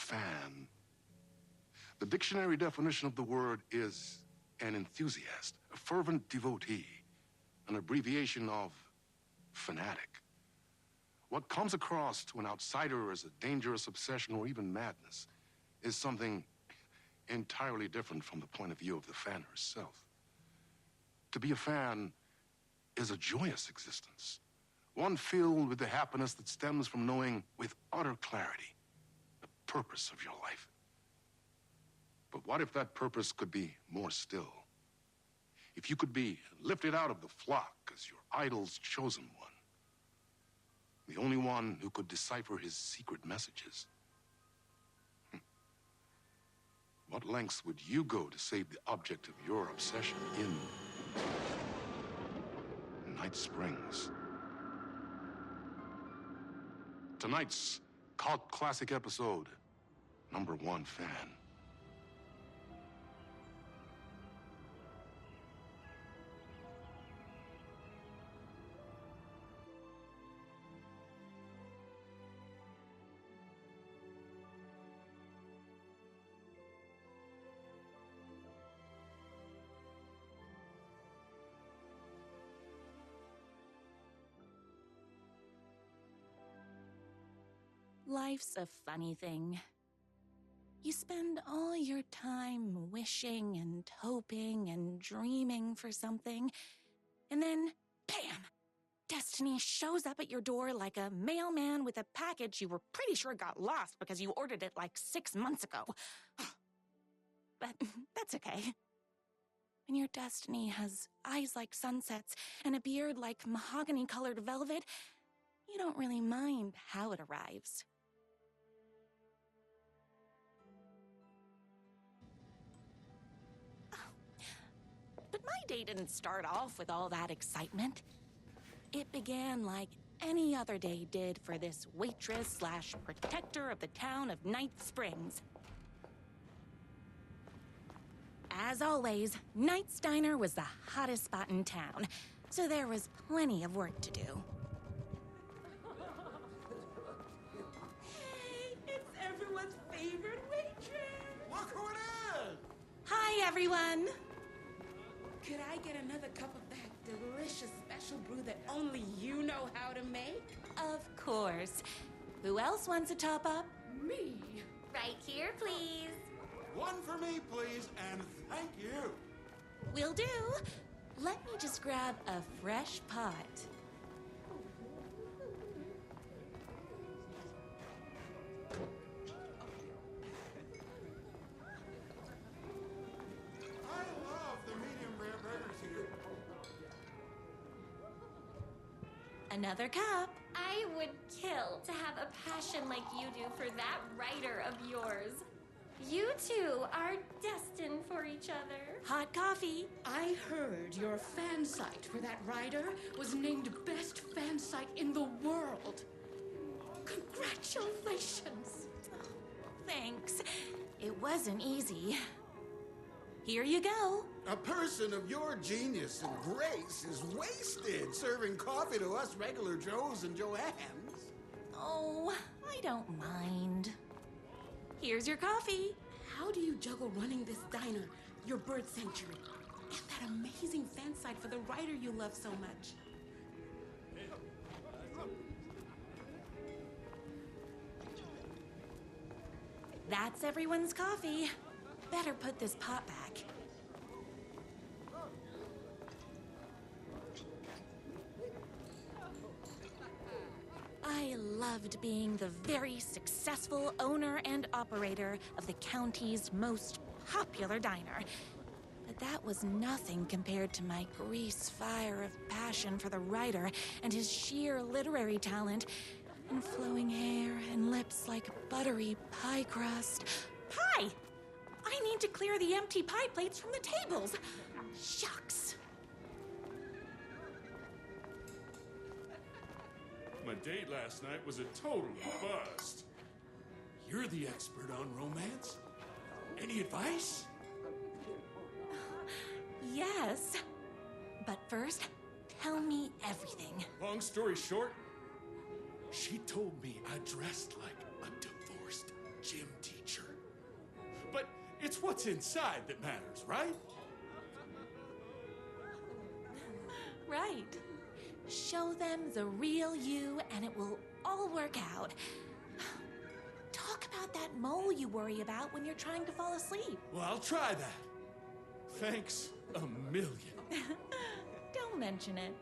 fan. The dictionary definition of the word is an enthusiast, a fervent devotee, an abbreviation of fanatic. What comes across to an outsider as a dangerous obsession or even madness is something entirely different from the point of view of the fan herself. To be a fan is a joyous existence, one filled with the happiness that stems from knowing with utter clarity the purpose of your life. But what if that purpose could be more still? If you could be lifted out of the flock as your idol's chosen one, the only one who could decipher his secret messages. What lengths would you go to save the object of your obsession in Night Springs? Tonight's cult classic episode, #1 Fan. Life's a funny thing. You spend all your time wishing and hoping and dreaming for something, and then, bam! Destiny shows up at your door like a mailman with a package you were pretty sure got lost because you ordered it like 6 months ago. But that's okay. When your destiny has eyes like sunsets and a beard like mahogany-colored velvet, you don't really mind how it arrives. But my day didn't start off with all that excitement. It began like any other day did for this waitress/protector of the town of Night Springs. As always, Knight's Diner was the hottest spot in town, so there was plenty of work to do. Hey, it's everyone's favorite waitress. Look who it is! Hi, everyone! Could I get another cup of that delicious special brew that only you know how to make? Of course. Who else wants a top-up? Me. Right here, please. One for me, please, and thank you. Will do. Let me just grab a fresh pot. I love the medium rare burgers here. Another cup. I would kill to have a passion like you do for that writer of yours. You two are destined for each other. Hot coffee. I heard your fan site for that writer was named best fan site in the world. Congratulations. Thanks. It wasn't easy. Here you go. A person of your genius and grace is wasted serving coffee to us regular Joes and Joannes. Oh, I don't mind. Here's your coffee. How do you juggle running this diner, your bird sanctuary, and that amazing fan site for the writer you love so much? That's everyone's coffee. Better put this pot back. I loved being the very successful owner and operator of the county's most popular diner. But that was nothing compared to my grease fire of passion for the writer and his sheer literary talent, and flowing hair and lips like buttery pie crust. Pie! I need to clear the empty pie plates from the tables. Shucks. My date last night was a total bust. You're the expert on romance. Any advice? Yes. But first, tell me everything. Long story short, she told me I dressed like a divorced gym teacher. It's what's inside that matters, right? Right. Show them the real you, and it will all work out. Talk about that mole you worry about when you're trying to fall asleep. Well, I'll try that. Thanks a million. Don't mention it.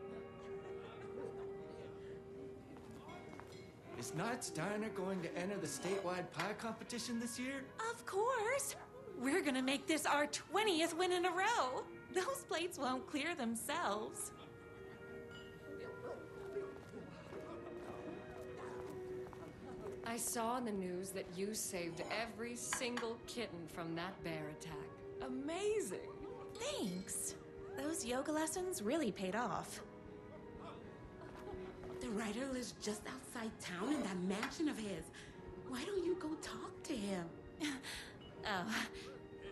Is Knight's Diner going to enter the statewide pie competition this year? Of course. We're gonna make this our 20th win in a row. Those plates won't clear themselves. I saw in the news that you saved every single kitten from that bear attack. Amazing! Thanks. Those yoga lessons really paid off. The writer lives just outside town in that mansion of his. Why don't you go talk to him? Oh,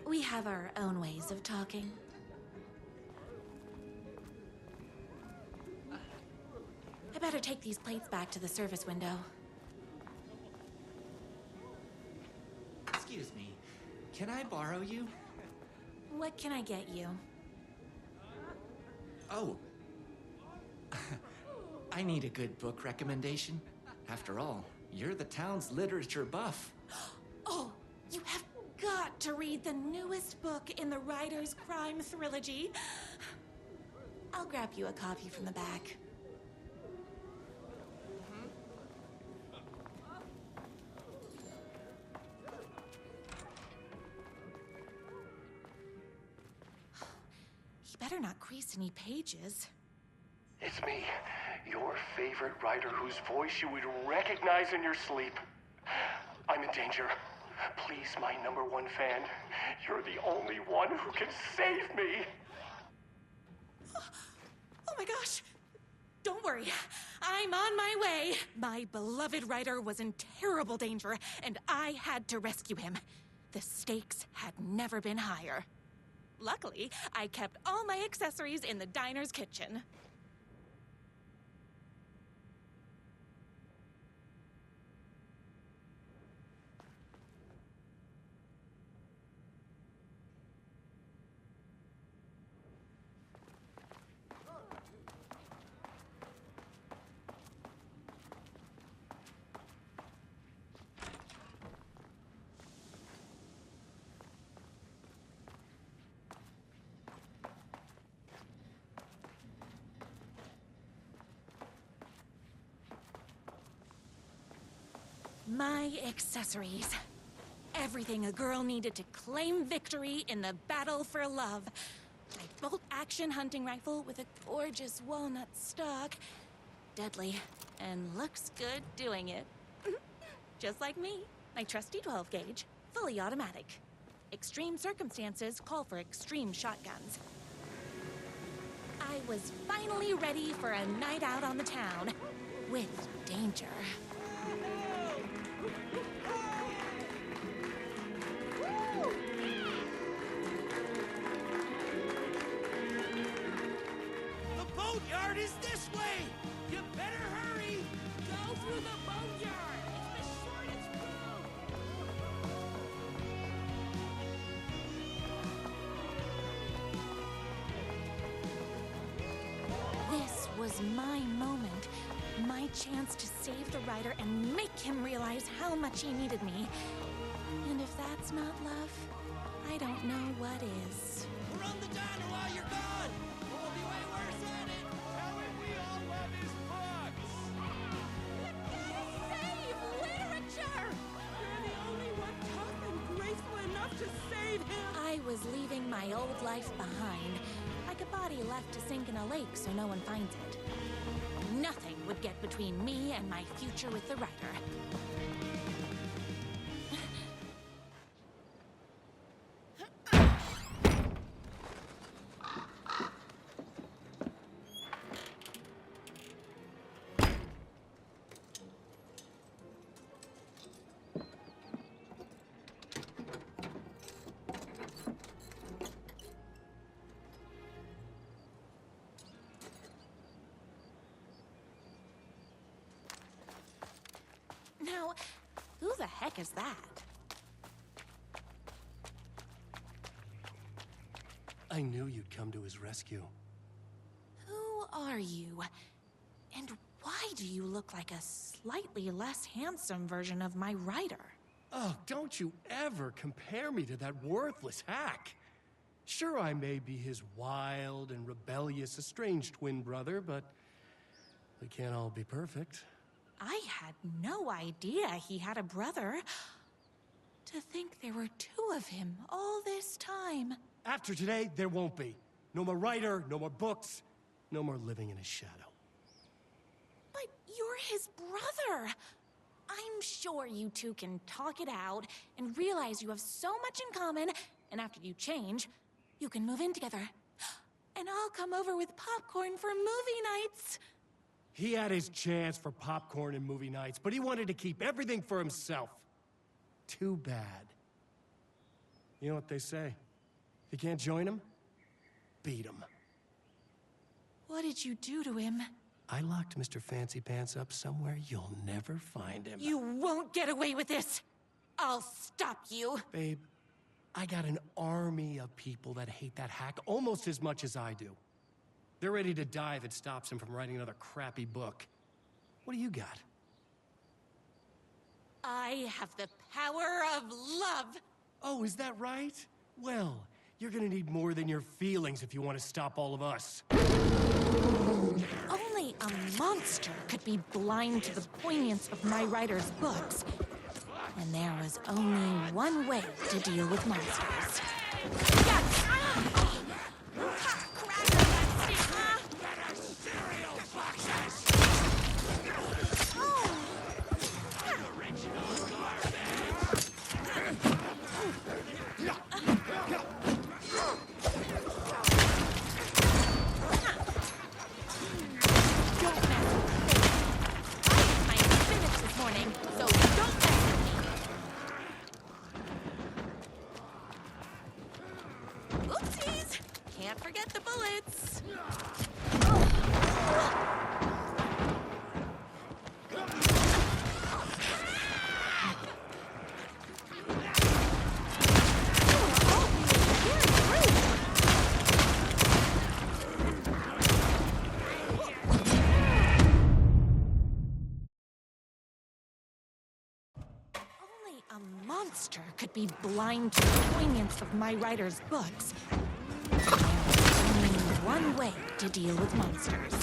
we have our own ways of talking. I better take these plates back to the service window. Excuse me, can I borrow you? What can I get you? Oh. I need a good book recommendation. After all, you're the town's literature buff. Oh, you have got to read the newest book in the Writer's Crime Trilogy. I'll grab you a copy from the back. He better not crease any pages. It's me, your favorite writer whose voice you would recognize in your sleep. I'm in danger. Please, my #1 fan, you're the only one who can save me. Oh my gosh! Don't worry, I'm on my way. My beloved writer was in terrible danger, and I had to rescue him. The stakes had never been higher. Luckily, I kept all my accessories in the diner's kitchen. My accessories. Everything a girl needed to claim victory in the battle for love. My bolt-action hunting rifle with a gorgeous walnut stock. Deadly, and looks good doing it. Just like me. My trusty 12-gauge, fully automatic. Extreme circumstances call for extreme shotguns. I was finally ready for a night out on the town. With danger. The boatyard is this way! You better hurry! Go through the boneyard! It's the shortest route! This was my moment. My chance to save the writer and make him realize how much he needed me. And if that's not love, I don't know what is. Run the diner while you're gone! We'll be way worse at it! Tell him we all love his books! Save literature! You're the only one tough and graceful enough to save him! I was leaving my old life behind, like a body left to sink in a lake so no one finds it. Nothing would get between me and my future with the writer. Now, who the heck is that? I knew you'd come to his rescue. Who are you? And why do you look like a slightly less handsome version of my writer? Oh, don't you ever compare me to that worthless hack. Sure, I may be his wild and rebellious estranged twin brother, but we can't all be perfect. I had no idea he had a brother. To think there were two of him all this time. After today, there won't be. No more writer, no more books, no more living in his shadow. But you're his brother. I'm sure you two can talk it out and realize you have so much in common, and after you change, you can move in together. And I'll come over with popcorn for movie nights. He had his chance for popcorn and movie nights, but he wanted to keep everything for himself. Too bad. You know what they say? If you can't join him, beat him. What did you do to him? I locked Mr. Fancy Pants up somewhere you'll never find him. You won't get away with this! I'll stop you! Babe, I got an army of people that hate that hack almost as much as I do. They're ready to die if it stops him from writing another crappy book. What do you got? I have the power of love! Oh, is that right? Well, you're gonna need more than your feelings if you want to stop all of us. Only a monster could be blind to the poignance of my writer's books. And there was only one way to deal with monsters. Yes! Oopsies! Can't forget the bullets! Only a monster could be blind to the poignance of my writer's books. There's only one way to deal with monsters.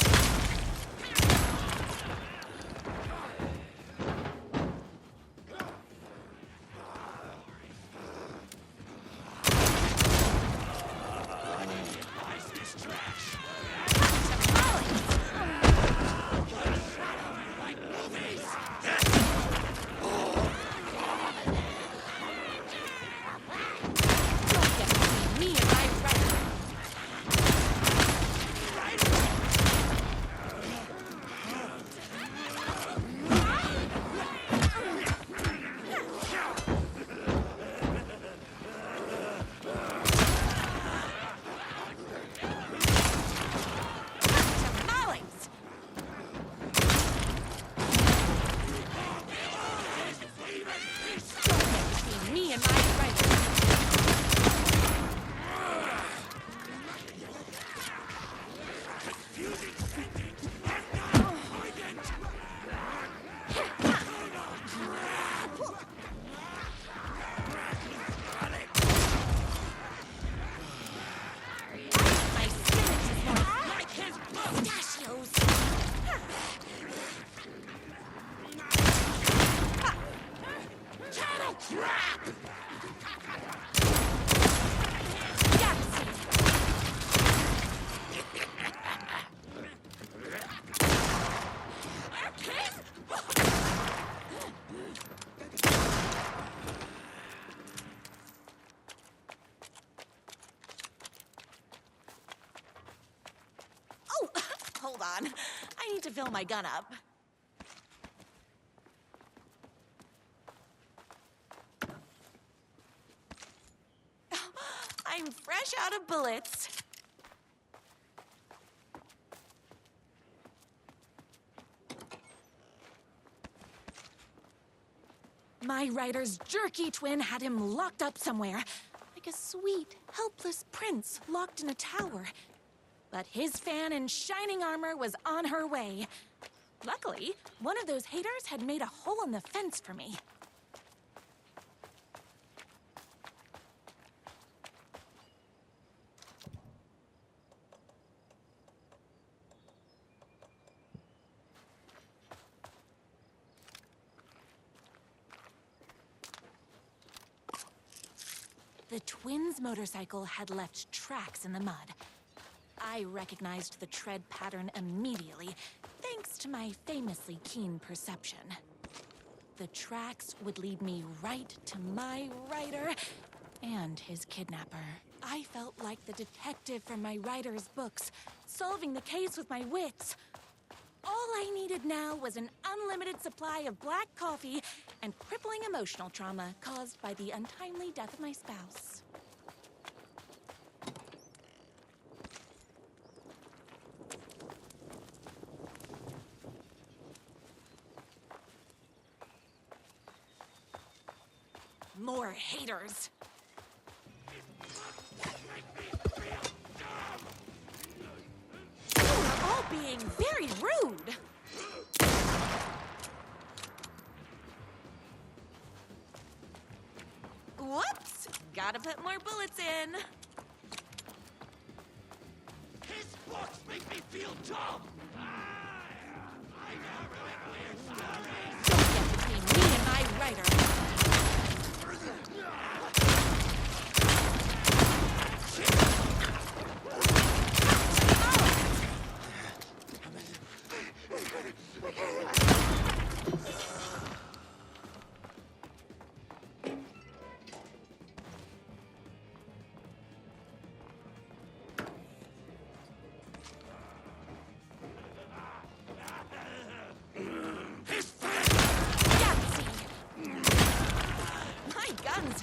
Hold on. I need to fill my gun up. I'm fresh out of bullets. My writer's jerky twin had him locked up somewhere. I like a sweet, helpless prince locked in a tower. But his fan in shining armor was on her way. Luckily, one of those haters had made a hole in the fence for me. The twins' motorcycle had left tracks in the mud. I recognized the tread pattern immediately, thanks to my famously keen perception. The tracks would lead me right to my rider and his kidnapper. I felt like the detective from my writer's books, solving the case with my wits. All I needed now was an unlimited supply of black coffee and crippling emotional trauma caused by the untimely death of my spouse. More haters. You're all being very rude. Whoops! Gotta put more bullets in. His books make me feel dumb! Don't get between me and my writer.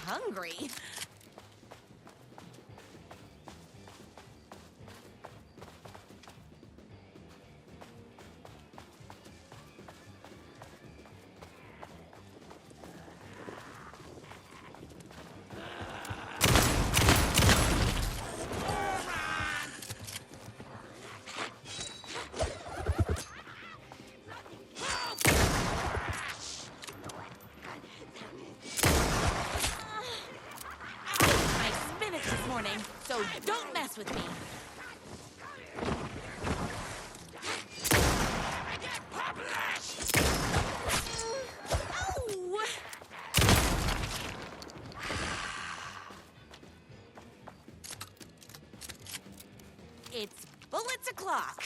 Hungry. So don't mess with me. Oh! It's bullets o'clock.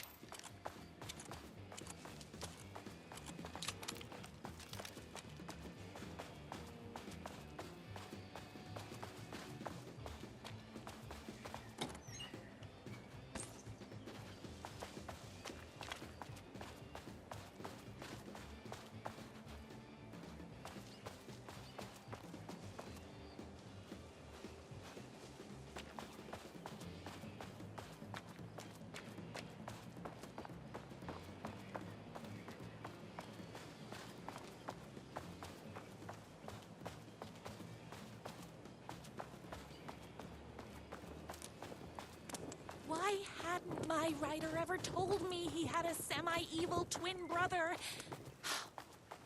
Why hadn't my writer ever told me he had a semi-evil twin brother?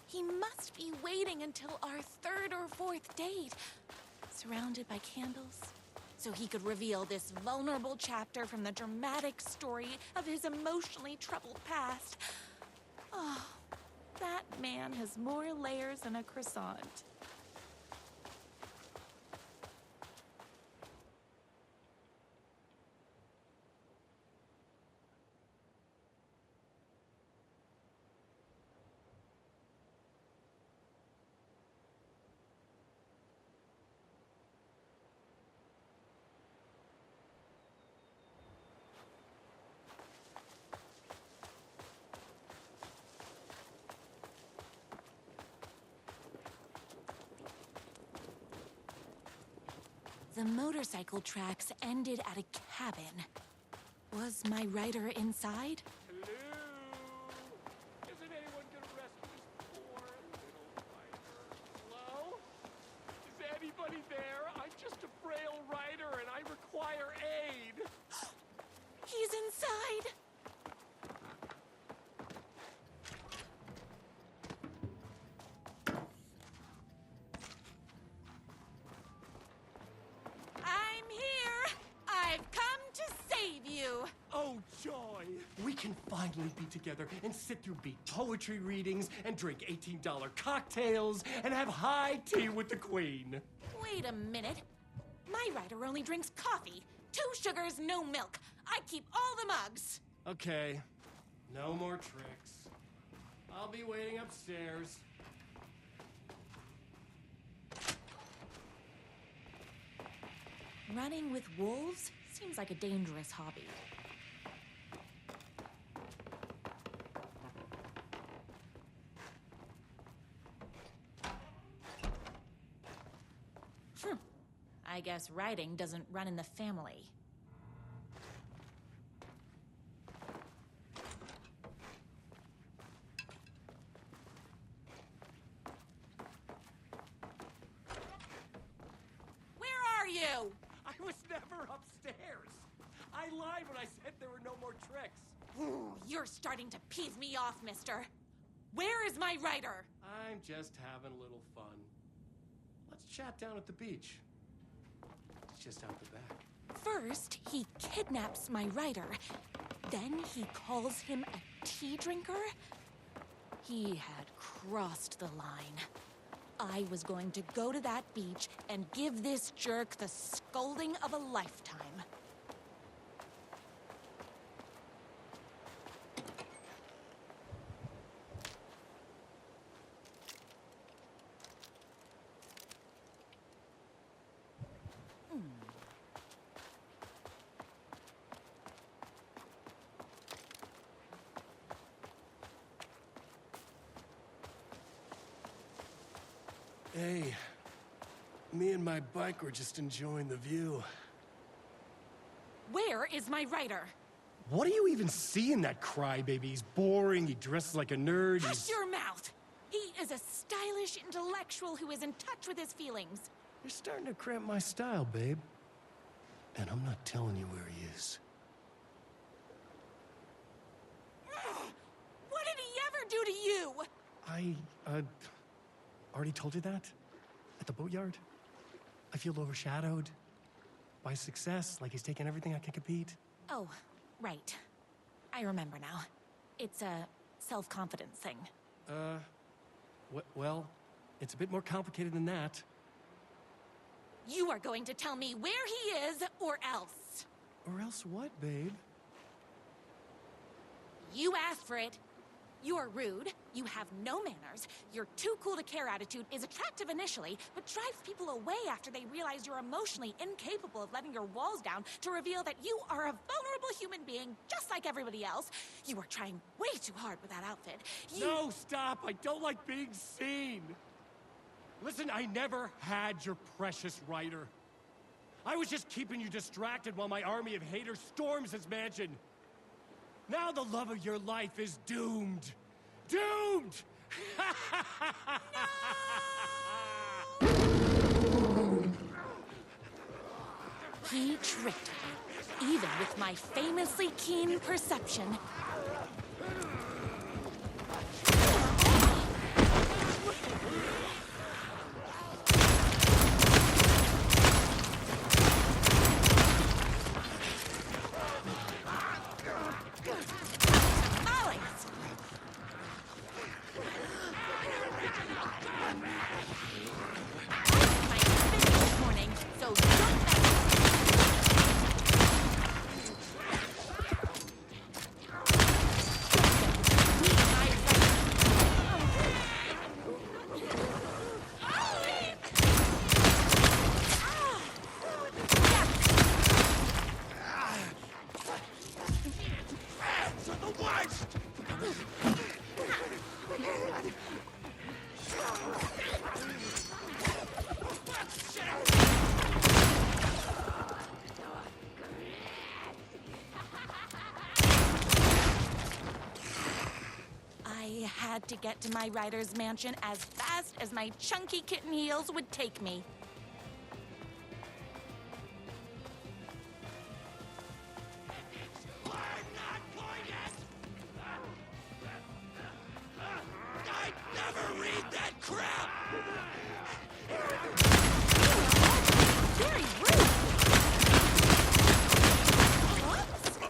He must be waiting until our third or fourth date, surrounded by candles, so he could reveal this vulnerable chapter from the dramatic story of his emotionally troubled past. Oh, that man has more layers than a croissant. The motorcycle tracks ended at a cabin. Was my writer inside? Hello? Isn't anyone gonna rescue this poor little fighter? Hello? Is anybody there? I'm just a frail writer. finally be together and sit through beat poetry readings and drink $18 cocktails and have high tea with the Queen. Wait a minute. My writer only drinks coffee. 2 sugars, no milk. I keep all the mugs. Okay, no more tricks. I'll be waiting upstairs. Running with wolves seems like a dangerous hobby. I guess writing doesn't run in the family. Where are you? I was never upstairs. I lied when I said there were no more tricks. Ooh, you're starting to piss me off, mister. Where is my writer? I'm just having a little fun. Let's chat down at the beach. It's just out the back. First, he kidnaps my writer. Then he calls him a tea drinker. He had crossed the line. I was going to go to that beach and give this jerk the scolding of a lifetime. Hey, me and my bike were just enjoying the view. Where is my writer? What do you even see in that crybaby? He's boring, he dresses like a nerd, Hush your mouth! He is a stylish intellectual who is in touch with his feelings. You're starting to cramp my style, babe. And I'm not telling you where he is. What did he ever do to you? I already told you that? At the boatyard? I feel overshadowed by success, like he's taking everything I can compete. Oh, right. I remember now. It's a self-confidence thing. Well, it's a bit more complicated than that. You are going to tell me where he is, or else. Or else what, babe? You asked for it. You're rude, you have no manners, your too cool to care attitude is attractive initially, but drives people away after they realize you're emotionally incapable of letting your walls down to reveal that you are a vulnerable human being just like everybody else. You are trying way too hard with that outfit. No, stop! I don't like being seen! Listen, I never had your precious writer. I was just keeping you distracted while my army of haters storms his mansion. Now the love of your life is doomed. Doomed! He tricked me, even with my famously keen perception. I had to get to my writer's mansion as fast as my chunky kitten heels would take me.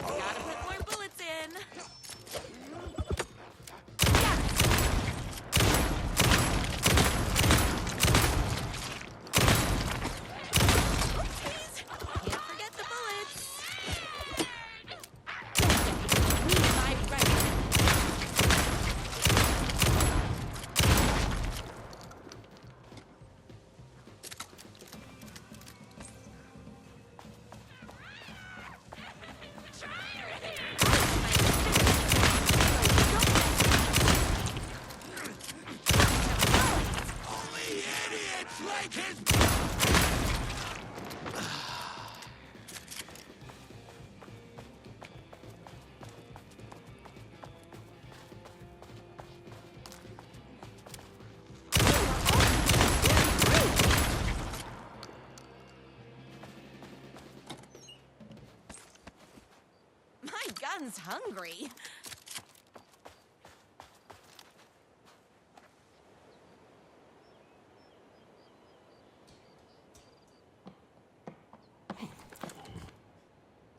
Gotta put more bullets in. Sounds hungry.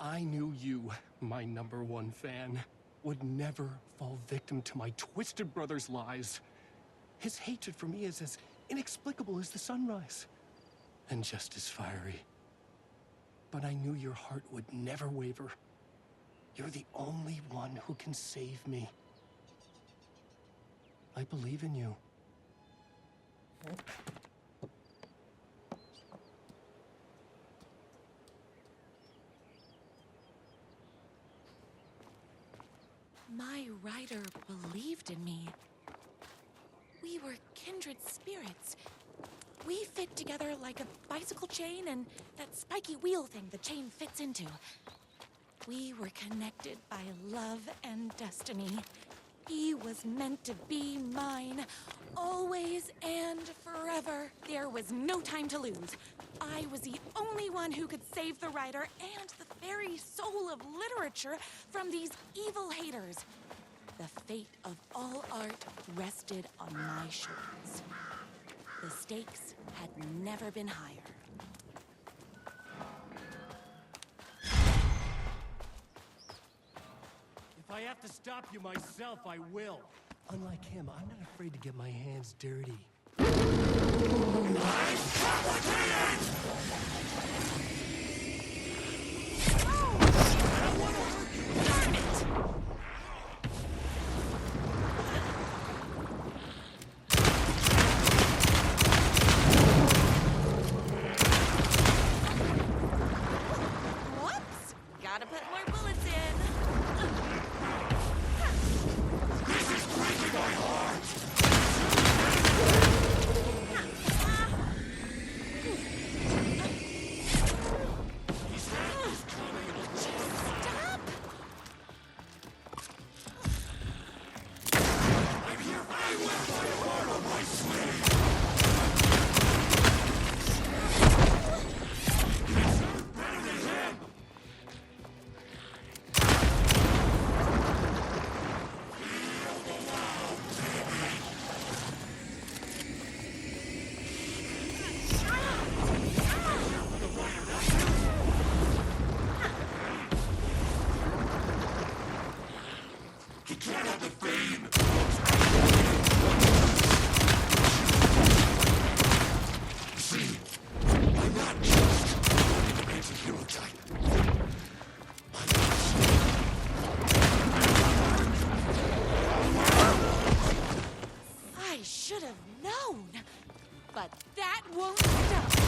I knew you, my #1 fan, would never fall victim to my twisted brother's lies. His hatred for me is as inexplicable as the sunrise, and just as fiery. But I knew your heart would never waver. You're the only one who can save me. I believe in you. My rider believed in me. We were kindred spirits. We fit together like a bicycle chain and that spiky wheel thing the chain fits into. We were connected by love and destiny. He was meant to be mine, always and forever. There was no time to lose. I was the only one who could save the writer and the very soul of literature from these evil haters. The fate of all art rested on my shoulders. The stakes had never been higher. If I have to stop you myself, I will. Unlike him, I'm not afraid to get my hands dirty. Darn it! Whoops! Gotta put more bullets in. I should have known, but that won't stop.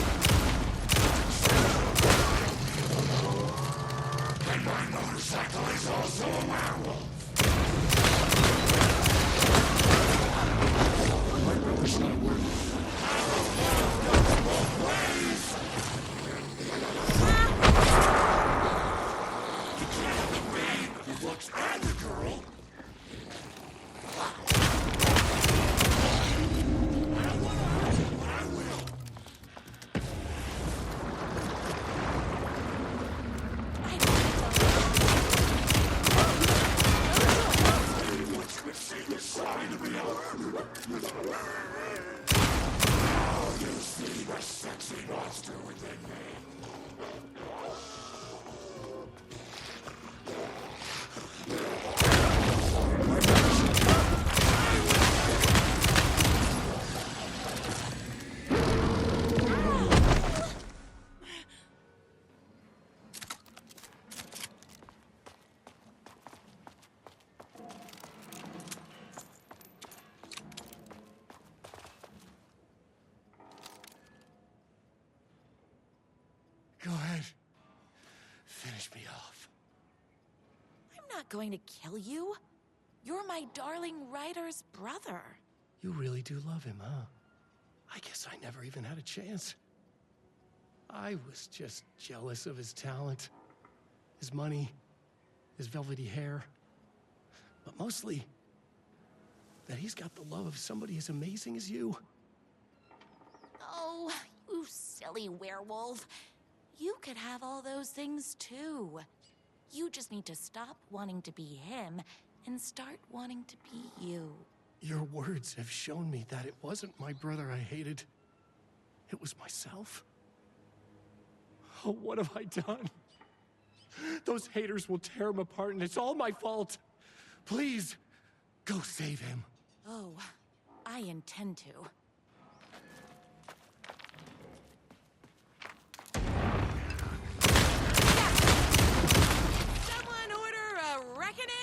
And my motorcycle is also a werewolf. My brother's not worth both ways. You can't have the babe, the looks, and the girl. Go ahead. Finish me off. I'm not going to kill you. You're my darling writer's brother. You really do love him, huh? I guess I never even had a chance. I was just jealous of his talent, his money, his velvety hair. But mostly, that he's got the love of somebody as amazing as you. Oh, you silly werewolf. You could have all those things too. You just need to stop wanting to be him and start wanting to be you. Your words have shown me that it wasn't my brother I hated. It was myself. Oh, what have I done? Those haters will tear him apart, and it's all my fault. Please, go save him. Oh, I intend to. Someone order a reckoning?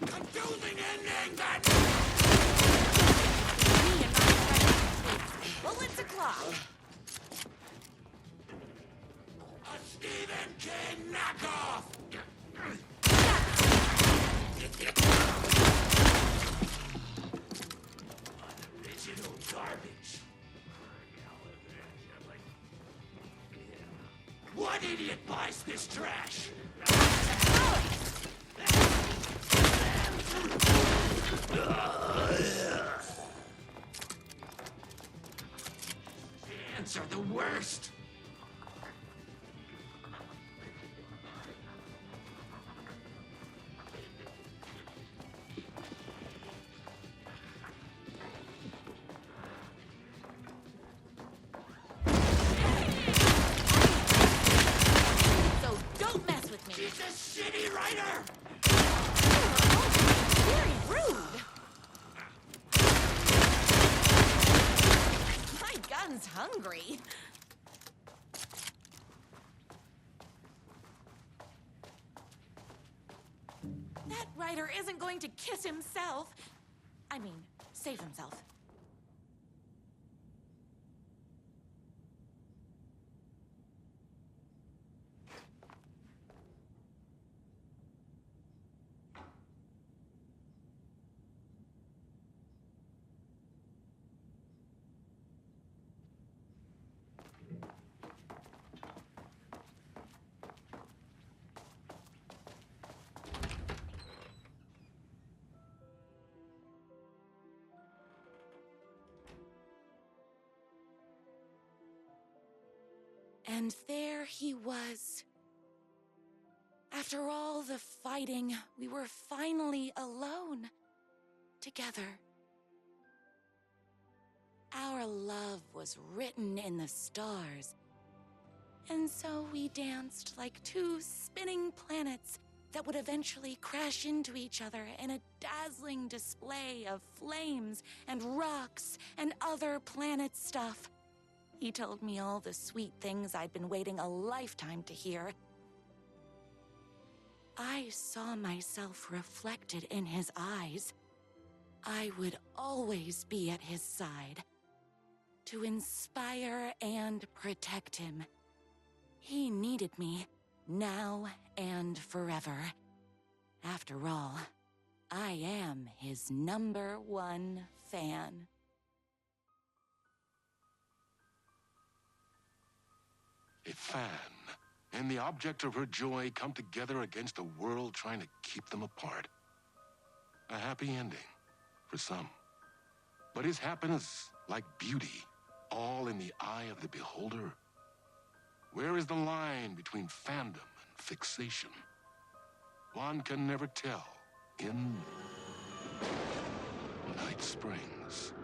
Confusing ending that... Me and my friends. Bullets o'clock. A Stephen King knockoff! Original garbage. What idiot buys this trash? Ants are the worst. So don't mess with me. She's a shitty writer. Very rude. My gun's hungry. That writer isn't going to kiss himself. I mean, save himself. And there he was. After all the fighting, we were finally alone. Together. Our love was written in the stars. And so we danced like two spinning planets that would eventually crash into each other in a dazzling display of flames and rocks and other planet stuff. He told me all the sweet things I'd been waiting a lifetime to hear. I saw myself reflected in his eyes. I would always be at his side, to inspire and protect him. He needed me, now and forever. After all, I am his #1 fan. A fan and the object of her joy come together against a world trying to keep them apart. A happy ending for some. But is happiness, like beauty, all in the eye of the beholder? Where is the line between fandom and fixation? One can never tell in Night Springs.